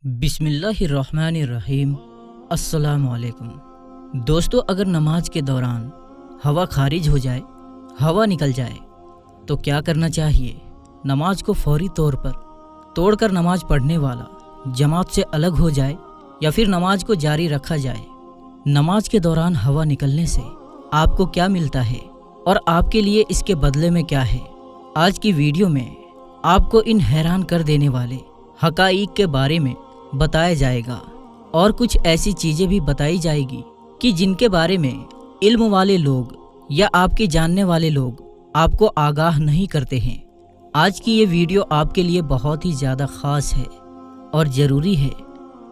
बिस्मिल्लाहिर्रहमानिर्रहीम। अस्सलाम वालेकुम। दोस्तों, अगर नमाज के दौरान हवा खारिज हो जाए, हवा निकल जाए, तो क्या करना चाहिए? नमाज को फौरी तौर पर तोड़कर नमाज पढ़ने वाला जमात से अलग हो जाए या फिर नमाज को जारी रखा जाए? नमाज के दौरान हवा निकलने से आपको क्या मिलता है और आपके लिए इसके बदले में क्या है? आज की वीडियो में आपको इन हैरान कर देने वाले हकाईक के बारे में बताया जाएगा और कुछ ऐसी चीज़ें भी बताई जाएगी कि जिनके बारे में इल्म वाले लोग या आपके जानने वाले लोग आपको आगाह नहीं करते हैं। आज की ये वीडियो आपके लिए बहुत ही ज़्यादा ख़ास है और ज़रूरी है,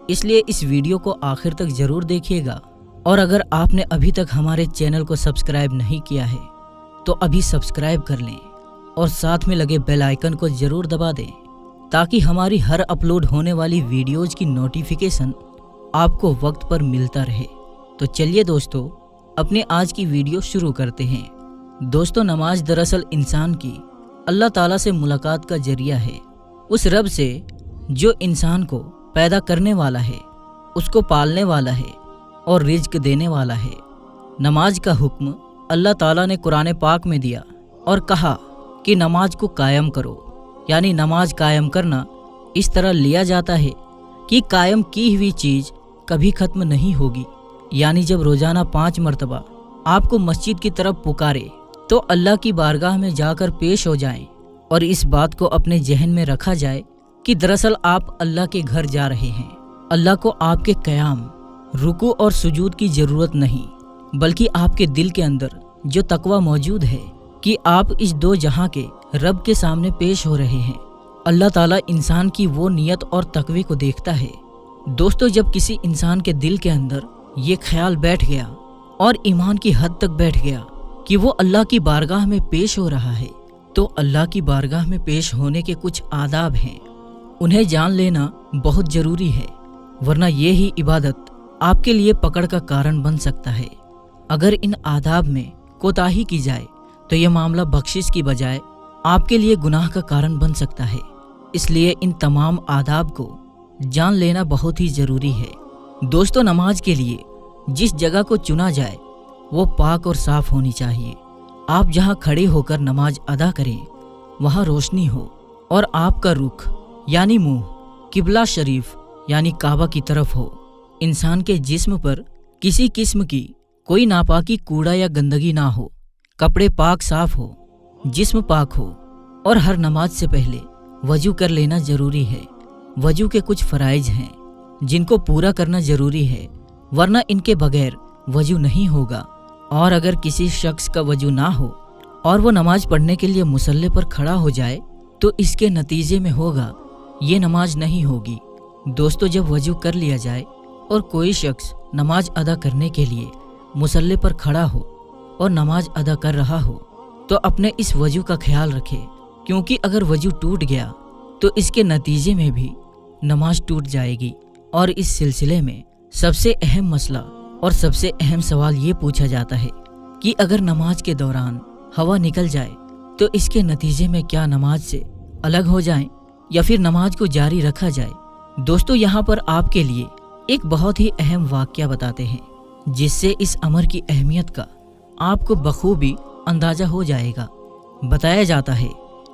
इसलिए इस वीडियो को आखिर तक ज़रूर देखिएगा। और अगर आपने अभी तक हमारे चैनल को सब्सक्राइब नहीं किया है तो अभी सब्सक्राइब कर लें और साथ में लगे बेल आइकन को ज़रूर दबा दें ताकि हमारी हर अपलोड होने वाली वीडियोज़ की नोटिफिकेशन आपको वक्त पर मिलता रहे। तो चलिए दोस्तों, अपने आज की वीडियो शुरू करते हैं। दोस्तों, नमाज दरअसल इंसान की अल्लाह ताला से मुलाकात का जरिया है, उस रब से जो इंसान को पैदा करने वाला है, उसको पालने वाला है और रिज्क देने वाला है। नमाज का हुक्म अल्लाह ताला ने कुरान पाक में दिया और कहा कि नमाज को कायम करो, यानी नमाज कायम करना इस तरह लिया जाता है कि कायम की हुई चीज़ कभी ख़त्म नहीं होगी। यानी जब रोज़ाना 5 मरतबा आपको मस्जिद की तरफ पुकारे तो अल्लाह की बारगाह में जाकर पेश हो जाएं और इस बात को अपने जहन में रखा जाए कि दरअसल आप अल्लाह के घर जा रहे हैं। अल्लाह को आपके क़याम, रुकू और सुजूद की ज़रूरत नहीं, बल्कि आपके दिल के अंदर जो तकवा मौजूद है कि आप इस दो जहां के रब के सामने पेश हो रहे हैं। अल्लाह ताला इंसान की वो नियत और तकवे को देखता है। दोस्तों, जब किसी इंसान के दिल के अंदर ये ख्याल बैठ गया और ईमान की हद तक बैठ गया कि वो अल्लाह की बारगाह में पेश हो रहा है, तो अल्लाह की बारगाह में पेश होने के कुछ आदाब हैं, उन्हें जान लेना बहुत ज़रूरी है, वरना ये ही इबादत आपके लिए पकड़ का कारण बन सकता है। अगर इन आदाब में कोताही की जाए तो ये मामला बख्शिश की बजाय आपके लिए गुनाह का कारण बन सकता है। इसलिए इन तमाम आदाब को जान लेना बहुत ही ज़रूरी है। दोस्तों, नमाज के लिए जिस जगह को चुना जाए वो पाक और साफ़ होनी चाहिए। आप जहां खड़े होकर नमाज अदा करें वहां रोशनी हो और आपका रुख यानी मुंह किबला शरीफ यानी काबा की तरफ हो। इंसान के जिस्म पर किसी किस्म की कोई नापाकी, कूड़ा या गंदगी ना हो, कपड़े पाक साफ हो, जिस्म पाक हो और हर नमाज से पहले वजू कर लेना ज़रूरी है। वजू के कुछ फ़राइज़ हैं जिनको पूरा करना ज़रूरी है, वरना इनके बगैर वजू नहीं होगा। और अगर किसी शख्स का वजू ना हो और वो नमाज पढ़ने के लिए मुसल्ले पर खड़ा हो जाए तो इसके नतीजे में होगा ये नमाज नहीं होगी। दोस्तों, जब वजू कर लिया जाए और कोई शख्स नमाज अदा करने के लिए मुसल्ले पर खड़ा हो और नमाज अदा कर रहा हो तो अपने इस वजू का ख्याल रखे, क्योंकि अगर वजू टूट गया तो इसके नतीजे में भी नमाज टूट जाएगी। और इस सिलसिले में सबसे अहम मसला और सबसे अहम सवाल ये पूछा जाता है कि अगर नमाज के दौरान हवा निकल जाए तो इसके नतीजे में क्या नमाज से अलग हो जाएं या फिर नमाज को जारी रखा जाए? दोस्तों, यहाँ पर आपके लिए एक बहुत ही अहम वाक़या बताते हैं जिससे इस अमर की अहमियत का आपको बखूबी अंदाजा हो जाएगा। बताया जाता है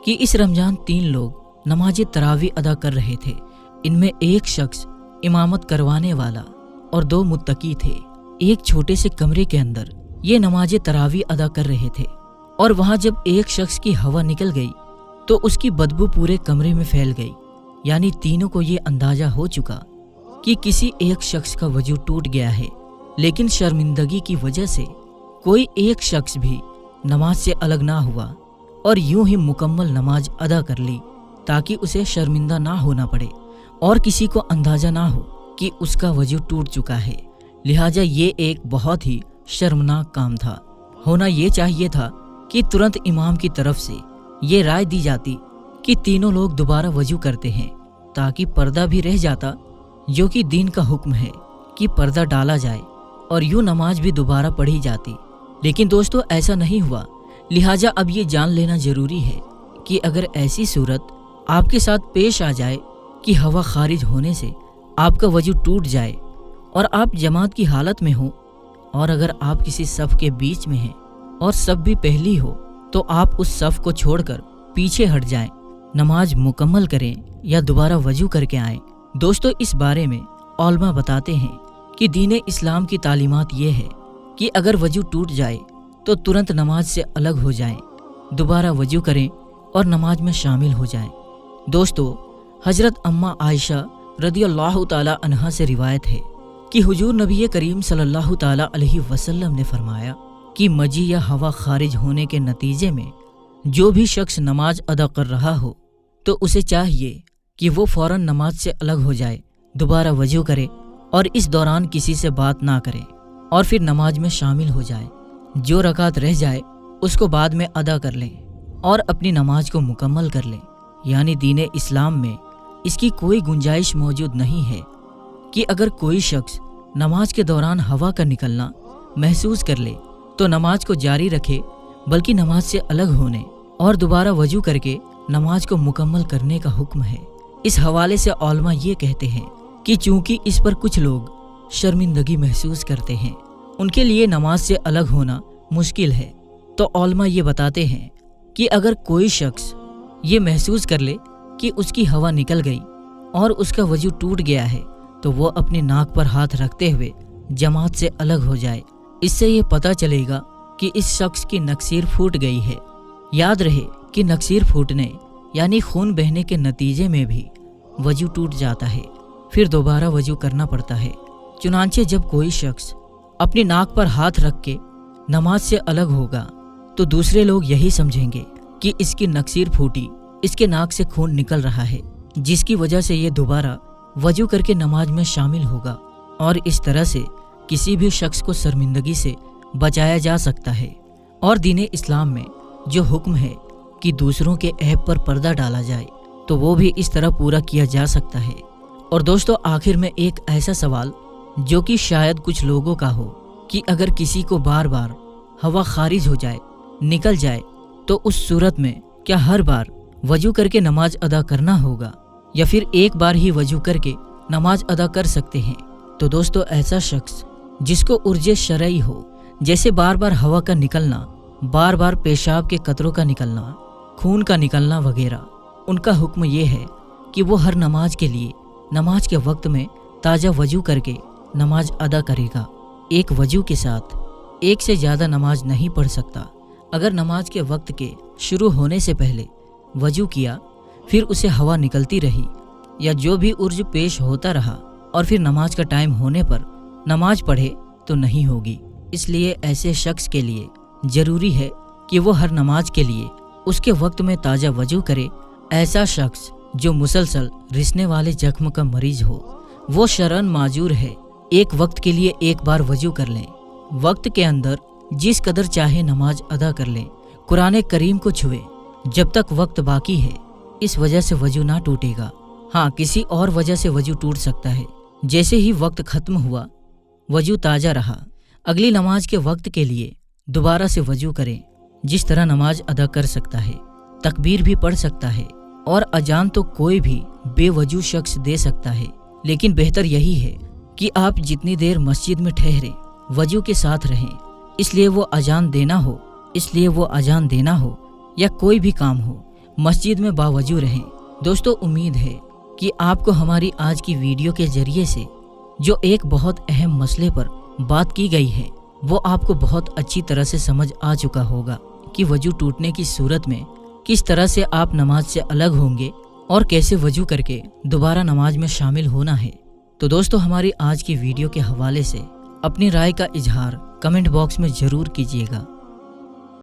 कि इस रमजान 3 लोग नमाज तरावी अदा कर रहे थे। इनमें एक शख्स इमामत करवाने वाला और 2 मुत्तकी थे। एक छोटे से कमरे के अंदर ये नमाज तरावी अदा कर रहे थे और वहाँ जब एक शख्स की हवा निकल गई तो उसकी बदबू पूरे कमरे में फैल गई। यानी तीनों को ये अंदाजा हो चुका कि किसी एक शख्स का वजू टूट गया है, लेकिन शर्मिंदगी की वजह से कोई एक शख्स भी नमाज से अलग ना हुआ और यूं ही मुकम्मल नमाज अदा कर ली ताकि उसे शर्मिंदा ना होना पड़े और किसी को अंदाजा ना हो कि उसका वजू टूट चुका है। लिहाजा ये एक बहुत ही शर्मनाक काम था। होना ये चाहिए था कि तुरंत इमाम की तरफ से ये राय दी जाती कि तीनों लोग दोबारा वजू करते हैं ताकि पर्दा भी रह जाता, जो कि दीन का हुक्म है कि पर्दा डाला जाए, और यूं नमाज भी दोबारा पढ़ी जाती। लेकिन दोस्तों, ऐसा नहीं हुआ। लिहाजा अब ये जान लेना ज़रूरी है कि अगर ऐसी सूरत आपके साथ पेश आ जाए कि हवा खारिज होने से آپ کا وضو ٹوٹ جائے اور آپ جماعت کی حالت میں ہو، اور اگر آپ کسی صف کے بیچ میں ہیں اور صف بھی پہلی ہو، تو آپ اس صف کو چھوڑ کر پیچھے ہٹ جائیں، نماز مکمل کریں یا دوبارہ وضو کر کے آئیں۔ دوستو، اس بارے میں علماء بتاتے ہیں کہ دین اسلام کی تعلیمات یہ ہے کہ اگر وضو ٹوٹ جائے تو ترنت نماز سے الگ ہو جائیں، دوبارہ وضو کریں اور نماز میں شامل ہو جائیں۔ دوستو، حضرت اماں عائشہ رضی اللہ تعالی عنہا سے روایت ہے کہ حضور نبی کریم صلی اللہ تعالی علیہ وسلم نے فرمایا کہ مجی یا ہوا خارج ہونے کے نتیجے میں جو بھی شخص نماز ادا کر رہا ہو تو اسے چاہیے کہ وہ فوراً نماز سے الگ ہو جائے، دوبارہ وضو کرے اور اس دوران کسی سے بات نہ کرے اور پھر نماز میں شامل ہو جائے۔ جو رکعت رہ جائے اس کو بعد میں ادا کر لیں اور اپنی نماز کو مکمل کر لیں۔ یعنی دین اسلام میں اس کی کوئی گنجائش موجود نہیں ہے کہ اگر کوئی شخص نماز کے دوران ہوا کا نکلنا محسوس کر لے تو نماز کو جاری رکھے، بلکہ نماز سے الگ ہونے اور دوبارہ وضو کر کے نماز کو مکمل کرنے کا حکم ہے۔ اس حوالے سے علماء یہ کہتے ہیں کہ چونکہ اس پر کچھ لوگ شرمندگی محسوس کرتے ہیں، ان کے لیے نماز سے الگ ہونا مشکل ہے، تو علماء یہ بتاتے ہیں کہ اگر کوئی شخص یہ محسوس کر لے کہ اس کی ہوا نکل گئی اور اس کا وضو ٹوٹ گیا ہے تو وہ اپنے ناک پر ہاتھ رکھتے ہوئے جماعت سے الگ ہو جائے۔ اس سے یہ پتہ چلے گا کہ اس شخص کی نکسیر پھوٹ گئی ہے۔ یاد رہے کہ نکسیر پھوٹنے یعنی خون بہنے کے نتیجے میں بھی وضو ٹوٹ جاتا ہے، پھر دوبارہ وضو کرنا پڑتا ہے۔ چنانچہ جب کوئی شخص اپنی ناک پر ہاتھ رکھ کے نماز سے الگ ہوگا تو دوسرے لوگ یہی سمجھیں گے کہ اس کی نکسیر پھوٹی، اس کے ناک سے خون نکل رہا ہے، جس کی وجہ سے یہ دوبارہ وضو کر کے نماز میں شامل ہوگا، اور اس طرح سے کسی بھی شخص کو شرمندگی سے بچایا جا سکتا ہے۔ اور دین اسلام میں جو حکم ہے کہ دوسروں کے عیب پر پردہ ڈالا جائے تو وہ بھی اس طرح پورا کیا جا سکتا ہے۔ اور دوستو، آخر میں ایک ایسا سوال جو کہ شاید کچھ لوگوں کا ہو کہ اگر کسی کو بار بار ہوا خارج ہو جائے، نکل جائے، تو اس صورت میں کیا ہر بار وضو کر کے نماز ادا کرنا ہوگا یا پھر ایک بار ہی وضو کر کے نماز ادا کر سکتے ہیں؟ تو دوستو، ایسا شخص جس کو عرج شرعی ہو، جیسے بار بار ہوا کا نکلنا، بار بار پیشاب کے قطروں کا نکلنا، خون کا نکلنا وغیرہ، ان کا حکم یہ ہے کہ وہ ہر نماز کے لیے نماز کے وقت میں تازہ وضو کر کے نماز ادا کرے گا۔ ایک وضو کے ساتھ ایک سے زیادہ نماز نہیں پڑھ سکتا۔ اگر نماز کے وقت کے شروع ہونے سے پہلے وضو کیا، پھر اسے ہوا نکلتی رہی یا جو بھی عرج پیش ہوتا رہا اور پھر نماز کا ٹائم ہونے پر نماز پڑھے تو نہیں ہوگی۔ اس لیے ایسے شخص کے لیے ضروری ہے کہ وہ ہر نماز کے لیے اس کے وقت میں تازہ وضو کرے۔ ایسا شخص جو مسلسل رسنے والے زخم کا مریض ہو، وہ شرعاً معذور ہے۔ ایک وقت کے لیے ایک بار وضو کر لیں، وقت کے اندر جس قدر چاہے نماز ادا کر لیں، قرآن کریم کو چھوئے جب تک وقت باقی ہے۔ اس وجہ سے وضو نہ ٹوٹے گا۔ ہاں، کسی اور وجہ سے وضو ٹوٹ سکتا ہے۔ جیسے ہی وقت ختم ہوا، وضو تازہ رہا، اگلی نماز کے وقت کے لیے دوبارہ سے وضو کریں۔ جس طرح نماز ادا کر سکتا ہے، تکبیر بھی پڑھ سکتا ہے، اور اذان تو کوئی بھی بے وضو شخص دے سکتا ہے، لیکن بہتر یہی ہے کہ آپ جتنی دیر مسجد میں ٹھہریں وضو کے ساتھ رہیں۔ اس لیے وہ اذان دینا ہو یا کوئی بھی کام ہو، مسجد میں باوضو رہیں۔ دوستو، امید ہے کہ آپ کو ہماری آج کی ویڈیو کے ذریعے سے جو ایک بہت اہم مسئلے پر بات کی گئی ہے وہ آپ کو بہت اچھی طرح سے سمجھ آ چکا ہوگا کہ وضو ٹوٹنے کی صورت میں کس طرح سے آپ نماز سے الگ ہوں گے اور کیسے وضو کر کے دوبارہ نماز میں شامل ہونا ہے۔ تو دوستو، ہماری آج کی ویڈیو کے حوالے سے اپنی رائے کا اظہار کمنٹ باکس میں ضرور کیجیے گا۔